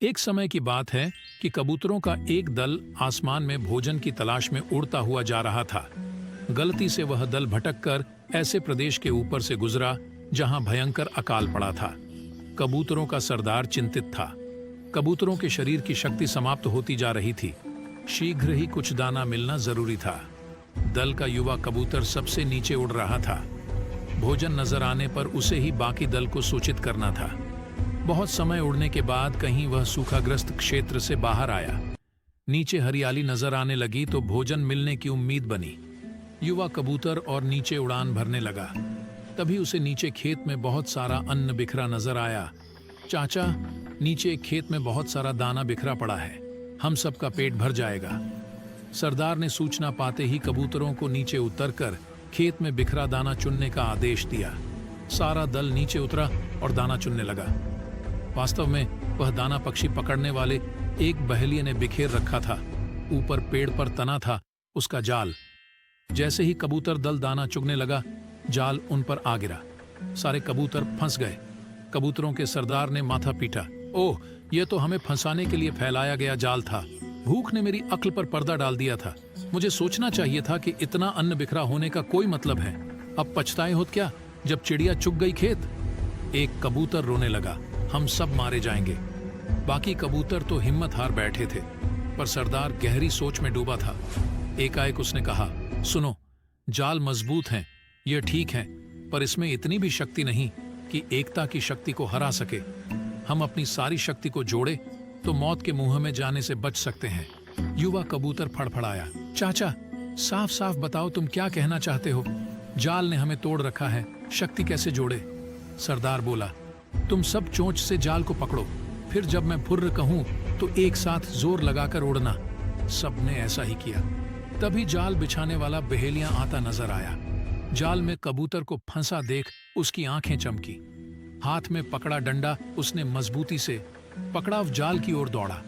एक समय की बात है कि कबूतरों का एक दल आसमान में भोजन की तलाश में उड़ता हुआ जा रहा था। गलती से वह दल भटककर ऐसे प्रदेश के ऊपर से गुजरा जहां भयंकर अकाल पड़ा था। कबूतरों का सरदार चिंतित था। कबूतरों के शरीर की शक्ति समाप्त होती जा रही थी। शीघ्र ही कुछ दाना मिलना जरूरी था। दल का युवा कबूतर सबसे नीचे उड़ रहा था। भोजन नजर आने पर उसे ही बाकी दल को सूचित करना था। बहुत समय उड़ने के बाद कहीं वह सूखाग्रस्त क्षेत्र से बाहर आया। नीचे हरियाली नजर आने लगी तो भोजन मिलने की उम्मीद बनी। युवा कबूतर और नीचे उड़ान भरने लगा। तभी उसे नीचे खेत में बहुत सारा अन्न बिखरा नजर आया। चाचा, नीचे एक खेत में बहुत सारा दाना बिखरा पड़ा है, हम सबका पेट भर जाएगा। सरदार ने सूचना पाते ही कबूतरों को नीचे उतरकर खेत में बिखरा दाना चुनने का आदेश दिया। सारा दल नीचे उतरा और दाना चुनने लगा। वास्तव में वह दाना पक्षी पकड़ने वाले एक बहेलिये ने बिखेर रखा था। ऊपर पेड़ पर तना था उसका जाल। जैसे ही कबूतर दल दाना चुगने लगा, जाल उन पर आ गिरा। सारे कबूतर फंस गए। कबूतरों के सरदार ने माथा पीटा। ओह, यह तो हमें फंसाने के लिए फैलाया गया जाल था। भूख ने मेरी अक्ल पर पर्दा डाल दिया था। मुझे सोचना चाहिए था कि इतना अन्न बिखरा होने का कोई मतलब है। अब पछताए होत क्या जब चिड़िया चुग गई खेत। एक कबूतर रोने लगा, हम सब मारे जाएंगे। बाकी कबूतर तो हिम्मत हार बैठे थे, पर सरदार गहरी सोच में डूबा था। एकाएक उसने कहा, सुनो, जाल मजबूत हैं, यह ठीक है, पर इसमें इतनी भी शक्ति नहीं कि एकता की शक्ति को हरा सके। हम अपनी सारी शक्ति को जोड़े तो मौत के मुंह में जाने से बच सकते हैं। युवा कबूतर फड़फड़ाया, चाचा, साफ साफ बताओ तुम क्या कहना चाहते हो। जाल ने हमें तोड़ रखा है, शक्ति कैसे जोड़े। सरदार बोला, तुम सब चोंच से जाल को पकड़ो, फिर जब मैं फुर्र कहूं तो एक साथ जोर लगाकर उड़ना। सबने ऐसा ही किया। तभी जाल बिछाने वाला बहेलियां आता नजर आया। जाल में कबूतर को फंसा देख उसकी आंखें चमकी। हाथ में पकड़ा डंडा उसने मजबूती से पकड़ा, जाल की ओर दौड़ा।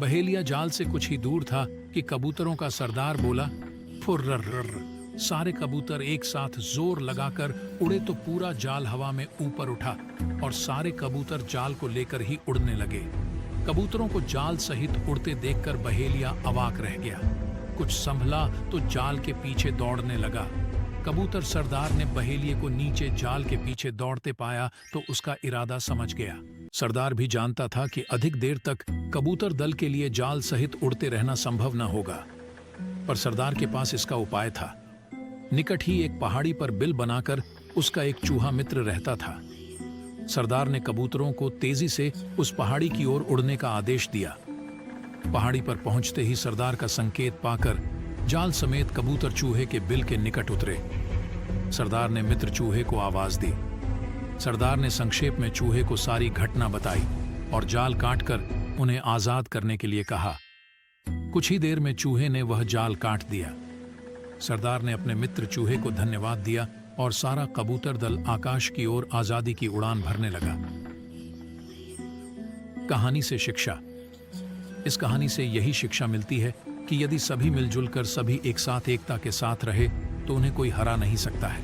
बहेलिया जाल से कुछ ही दूर था कि कबूतरों का सरदार बोला, फुर्र। सारे कबूतर एक साथ जोर लगाकर उड़े तो पूरा जाल हवा में ऊपर उठा और सारे कबूतर जाल को लेकर ही उड़ने लगे। कबूतरों को जाल सहित उड़ते देखकर बहेलिया अवाक रह गया। कुछ संभला तो जाल के पीछे दौड़ने लगा। कबूतर सरदार ने बहेलिये को नीचे जाल के पीछे दौड़ते पाया तो उसका इरादा समझ गया। सरदार भी जानता था कि अधिक देर तक कबूतर दल के लिए जाल सहित उड़ते रहना संभव न होगा, पर सरदार के पास इसका उपाय था। निकट ही एक पहाड़ी पर बिल बनाकर उसका एक चूहा मित्र रहता था। सरदार ने कबूतरों को तेजी से उस पहाड़ी की ओर उड़ने का आदेश दिया। पहाड़ी पर पहुंचते ही सरदार का संकेत पाकर जाल समेत कबूतर चूहे के बिल के निकट उतरे। सरदार ने मित्र चूहे को आवाज दी। सरदार ने संक्षेप में चूहे को सारी घटना बताई और जाल काटकर उन्हें आजाद करने के लिए कहा। कुछ ही देर में चूहे ने वह जाल काट दिया। सरदार ने अपने मित्र चूहे को धन्यवाद दिया और सारा कबूतर दल आकाश की ओर आजादी की उड़ान भरने लगा। कहानी से शिक्षा। इस कहानी से यही शिक्षा मिलती है कि यदि सभी मिलजुल कर सभी एक साथ एकता के साथ रहे तो उन्हें कोई हरा नहीं सकता है।